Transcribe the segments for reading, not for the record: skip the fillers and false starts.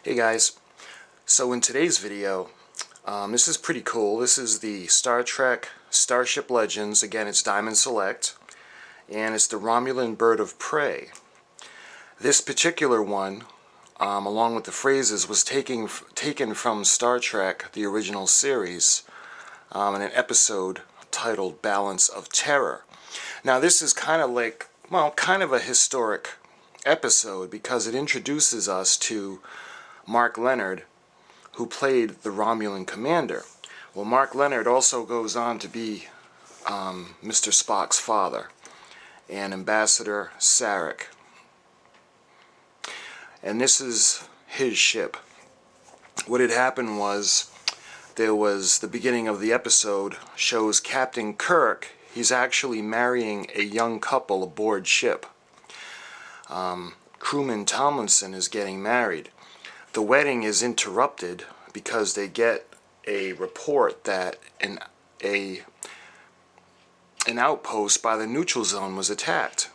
Hey guys, so in today's video, this is pretty cool. This is the Star Trek Starship Legends. Again, it's Diamond Select, and it's the Romulan Bird of Prey. This particular one, along with the phrases, was taken from Star Trek, the original series, in an episode titled Balance of Terror. Now this is kind of like, well, kind of a historic episode because it introduces us to Mark Lenard, who played the Romulan commander. Well, Mark Lenard also goes on to be Mr. Spock's father and Ambassador Sarek. And this is his ship. What had happened was, there was the beginning of the episode shows Captain Kirk. He's actually marrying a young couple aboard ship. Crewman Tomlinson is getting married. The wedding is interrupted because they get a report that an outpost by the neutral zone was attacked.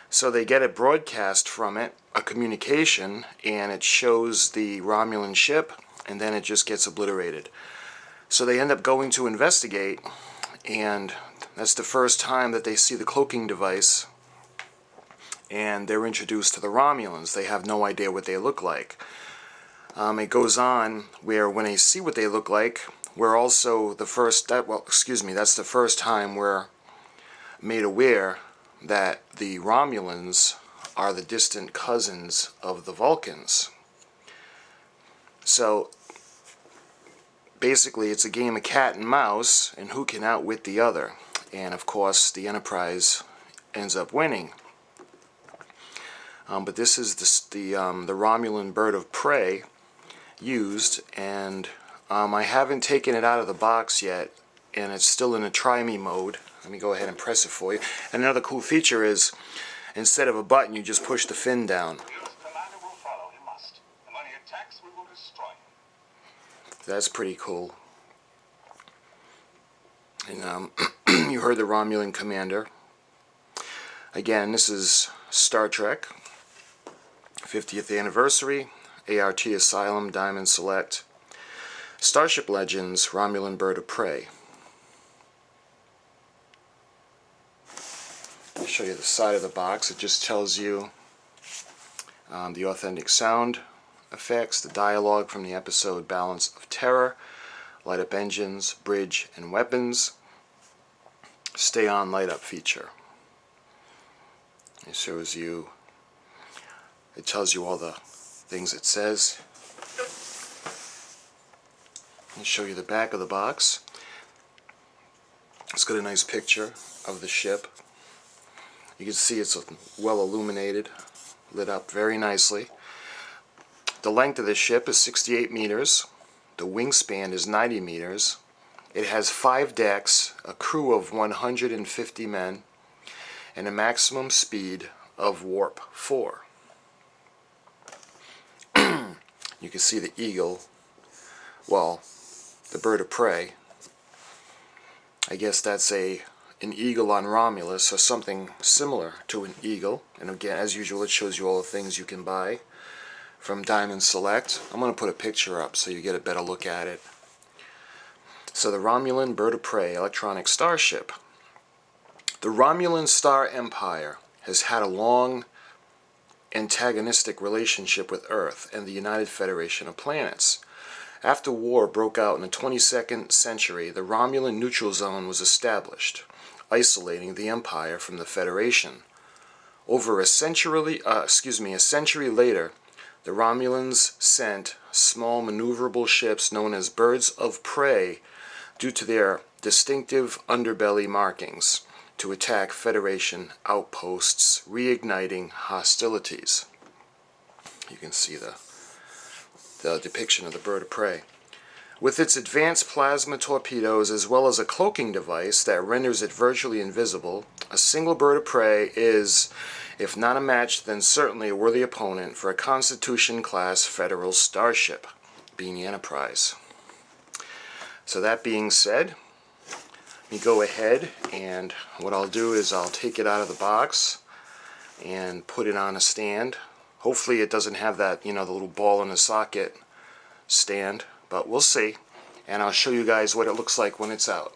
So they get a broadcast from it, a communication, and it shows the Romulan ship, and then it just gets obliterated. So they end up going to investigate, and that's the first time that they see the cloaking device, and they're introduced to the Romulans. They have no idea what they look like. It goes on where when they see what they look like, we're also the first, that's the first time we're made aware that the Romulans are the distant cousins of the Vulcans. So basically it's a game of cat and mouse, and who can outwit the other. And of course the Enterprise ends up winning. But this is the Romulan Bird of Prey used, and I haven't taken it out of the box yet, and it's still in a try me mode. Let me go ahead and press it for you. And another cool feature is, instead of a button, you just push the fin down. Commander will follow, he must. And when he attacks, we will destroy him. That's pretty cool. And you heard the Romulan commander. Again, this is Star Trek 50th anniversary, ART Asylum, Diamond Select, Starship Legends, Romulan Bird of Prey. I'll show you the side of the box. It just tells you the authentic sound effects, the dialogue from the episode Balance of Terror, light up engines, bridge, and weapons, stay on light up feature. It shows you, it tells you all the things it says. I'll show you the back of the box. It's got a nice picture of the ship. You can see it's well illuminated, lit up very nicely. The length of the ship is 68 meters. The wingspan is 90 meters. It has 5 decks, a crew of 150 men, and a maximum speed of warp 4. You can see the eagle, well, the bird of prey. I guess that's an eagle on Romulus, or something similar to an eagle. And again, as usual, it shows you all the things you can buy from Diamond Select. I'm going to put a picture up so you get a better look at it. So the Romulan Bird of Prey electronic starship. The Romulan Star Empire has had a long antagonistic relationship with Earth and the United Federation of Planets. After war broke out in the 22nd century, the Romulan neutral zone was established, isolating the Empire from the Federation. Over a century later, the Romulans sent small maneuverable ships known as birds of prey due to their distinctive underbelly markings to attack Federation outposts, reigniting hostilities. You can see the depiction of the bird of prey. With its advanced plasma torpedoes as well as a cloaking device that renders it virtually invisible, a single bird of prey is, if not a match, then certainly a worthy opponent for a Constitution-class federal starship, being the Enterprise. So that being said, let me go ahead, and what I'll do is I'll take it out of the box and put it on a stand, Hopefully it doesn't have that, the little ball in the socket stand, but we'll see. And I'll show you guys what it looks like when it's out.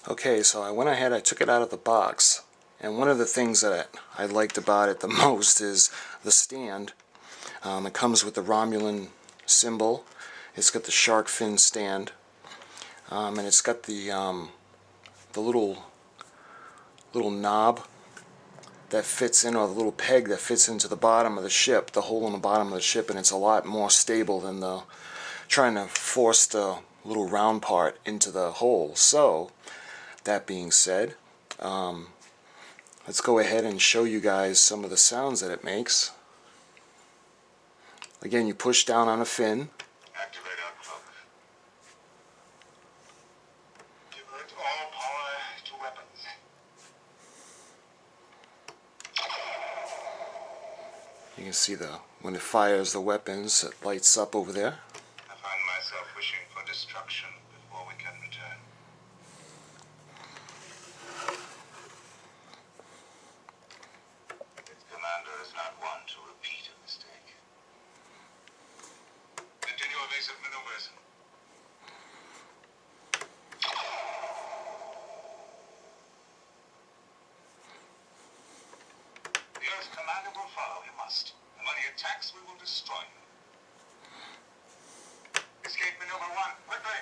Okay, so I went ahead, I took it out of the box, and one of the things that I liked about it the most is the stand. It comes with the Romulan symbol. It's got the shark fin stand, and it's got the little knob that fits in, or the little peg that fits into the bottom of the ship, the hole in the bottom of the ship, and it's a lot more stable than the trying to force the little round part into the hole. So that being said, let's go ahead and show you guys some of the sounds that it makes. Again, you push down on a fin. Activate our cloak. Divert all power to weapons. You can see when it fires the weapons, it lights up over there. I find myself wishing for destruction before we can return. Its commander is not one to repeat a mistake. Continue evasive maneuvers. The Earth's commander will follow. He must. And when he attacks, we will destroy him. Escape maneuver 1, quickly!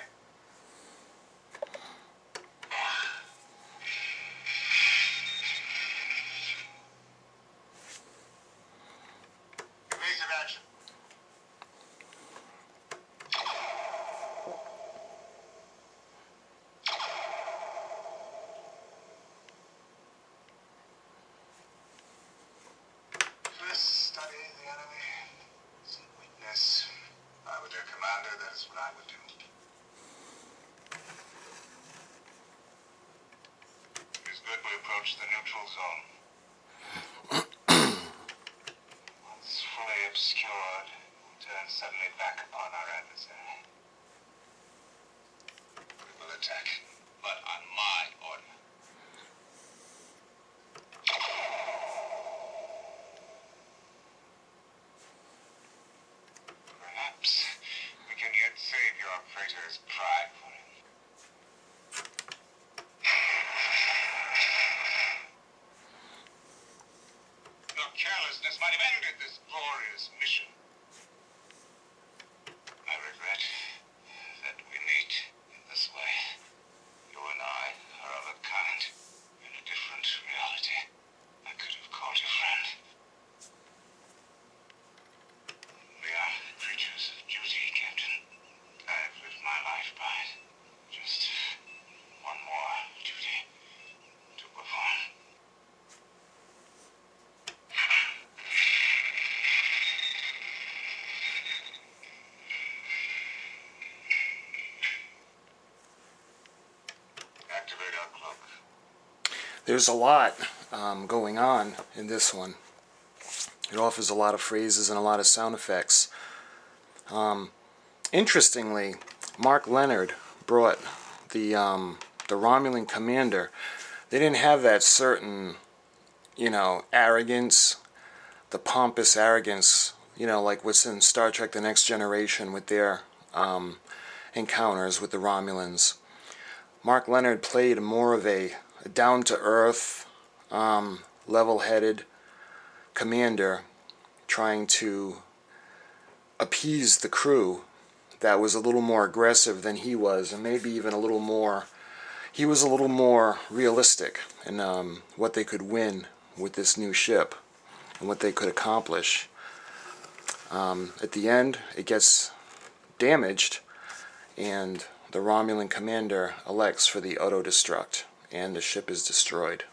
Evasive action. First, study the enemy. See weakness. If I were their commander, that is what I would do. It is good we approach the neutral zone. Once fully obscured, we'll turn suddenly back upon our adversary. We will attack, but on my order. Perhaps we can yet save your freighter's pride for him. Your carelessness might have ended this glorious mission. I regret that we meet in this way. You and I are of a kind, in a different reality. I could have called you friend. We are creatures of duty, Captain. I have lived my life by it. Just one more duty to perform. Activate our cloak. There's a lot going on in this one. It offers a lot of phrases and a lot of sound effects. Interestingly, Mark Leonard brought the Romulan commander. They didn't have that certain, arrogance, the pompous arrogance, like what's in Star Trek: The Next Generation with their encounters with the Romulans. Mark Leonard played more of a down-to-earth, level-headed commander trying to appease the crew that was a little more aggressive than he was, and maybe even he was a little more realistic in what they could win with this new ship and what they could accomplish. At the end, it gets damaged, and the Romulan commander elects for the auto-destruct, and the ship is destroyed.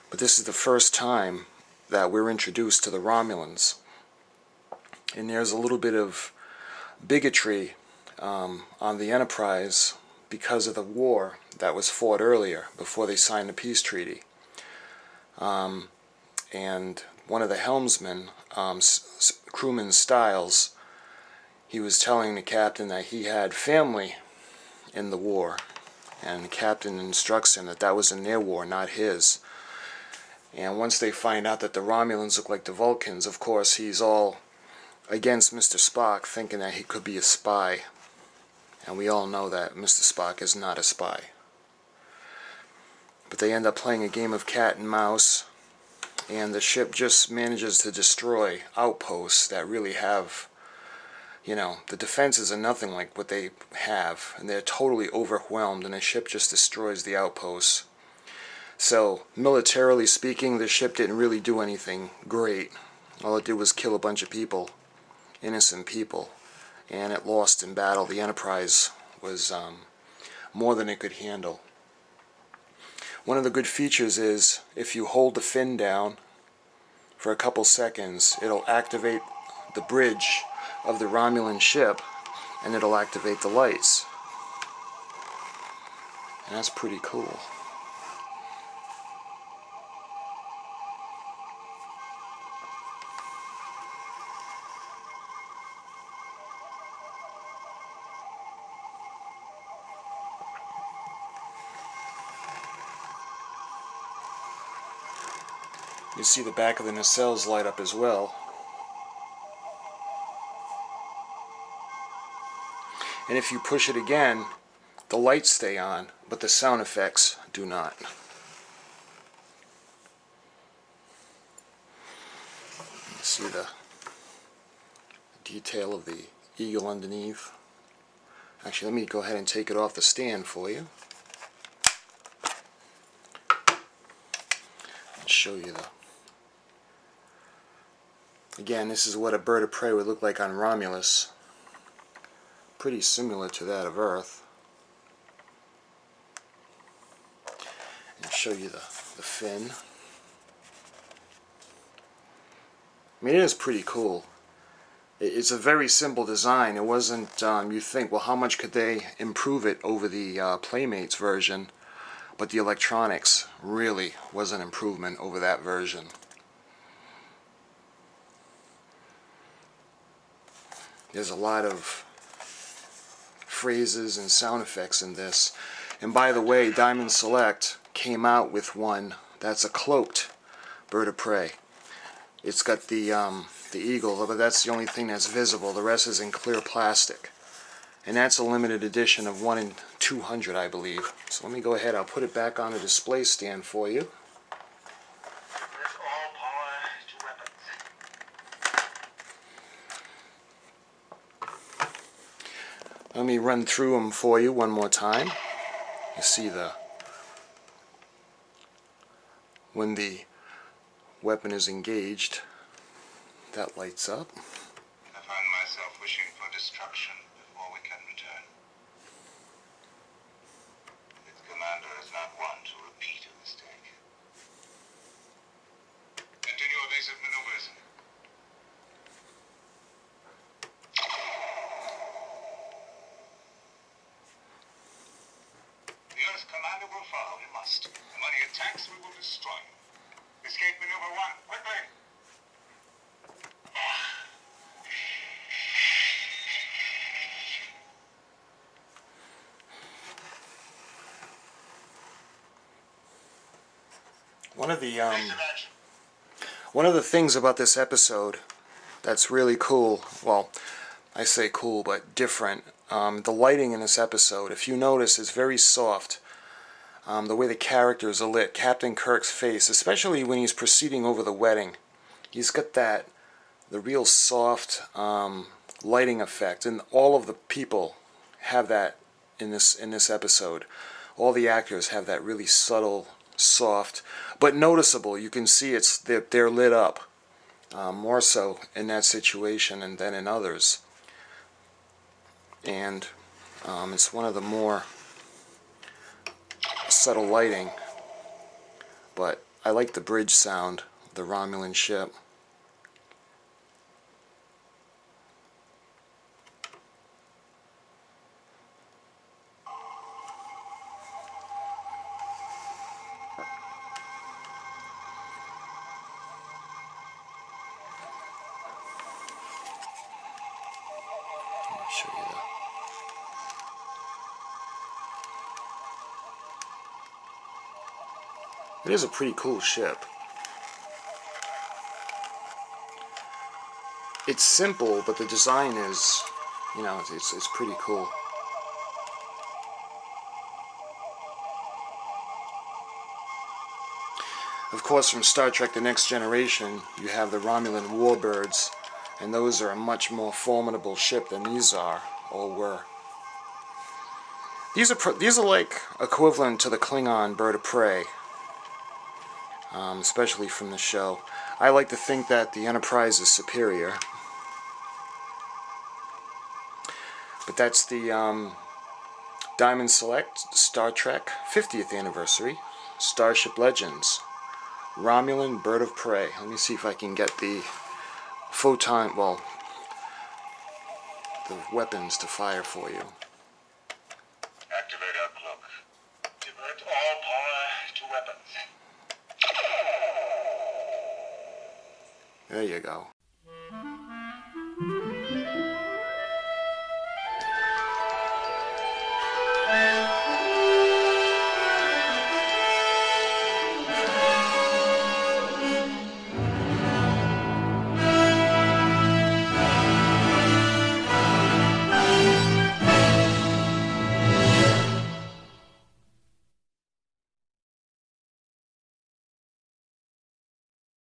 But this is the first time that we're introduced to the Romulans, and there's a little bit of bigotry on the Enterprise because of the war that was fought earlier, before they signed the peace treaty. And one of the helmsmen, crewman Stiles, he was telling the captain that he had family in the war, and the captain instructs him that that was in their war, not his. And once they find out that the Romulans look like the Vulcans, of course, he's all against Mr. Spock, thinking that he could be a spy. And we all know that Mr. Spock is not a spy. But they end up playing a game of cat and mouse, and the ship just manages to destroy outposts that really have, the defenses are nothing like what they have, and they're totally overwhelmed, and the ship just destroys the outposts. So, militarily speaking, the ship didn't really do anything great. All it did was kill a bunch of people, innocent people, and it lost in battle. The Enterprise was more than it could handle. One of the good features is, if you hold the fin down for a couple seconds, it'll activate the bridge of the Romulan ship, and it'll activate the lights. And that's pretty cool. You see the back of the nacelles light up as well. And if you push it again, the lights stay on, but the sound effects do not. You see the detail of the eagle underneath. Actually, let me go ahead and take it off the stand for you and show you the... Again, this is what a bird of prey would look like on Romulus. Pretty similar to that of Earth. And show you the fin. I mean, it is pretty cool. It's a very simple design. It wasn't, you think, well, how much could they improve it over the Playmates version? But the electronics really was an improvement over that version. There's a lot of phrases and sound effects in this. And by the way, Diamond Select came out with one that's a cloaked bird of prey. It's got the eagle, but that's the only thing that's visible. The rest is in clear plastic. And that's a limited edition of 1 in 200, I believe. So let me go ahead, I'll put it back on the display stand for you. Let me run through them for you one more time. You see when the weapon is engaged, that lights up. I find myself wishing for destruction before we can return. Its commander is not one to repeat a mistake. Continue evasive maneuvers. The Earth's commander will follow. He must. And when he attacks, we will destroy him. Escape maneuver 1, quickly! One of the things about this episode that's really cool, well, I say cool, but different, the lighting in this episode, if you notice, is very soft. The way the characters are lit, Captain Kirk's face, especially when he's proceeding over the wedding, he's got the real soft lighting effect, and all of the people have that in this episode. All the actors have that really subtle, soft, but noticeable. You can see they're lit up more so in that situation than in others, and it's one of the more subtle lighting. But I like the bridge sound of the Romulan ship. Show you It is a pretty cool ship. it's simple, but the design is, you know, it's pretty cool. Of course, from Star Trek The Next Generation, you have the Romulan warbirds, and those are a much more formidable ship than these are, or were. These are like equivalent to the Klingon bird of prey, especially from the show. I like to think that the Enterprise is superior. But that's the Diamond Select Star Trek 50th Anniversary Starship Legends Romulan Bird of Prey. Let me see if I can get the photon, well, the weapons to fire for you. Activate our cloak. Divert all power to weapons. There you go.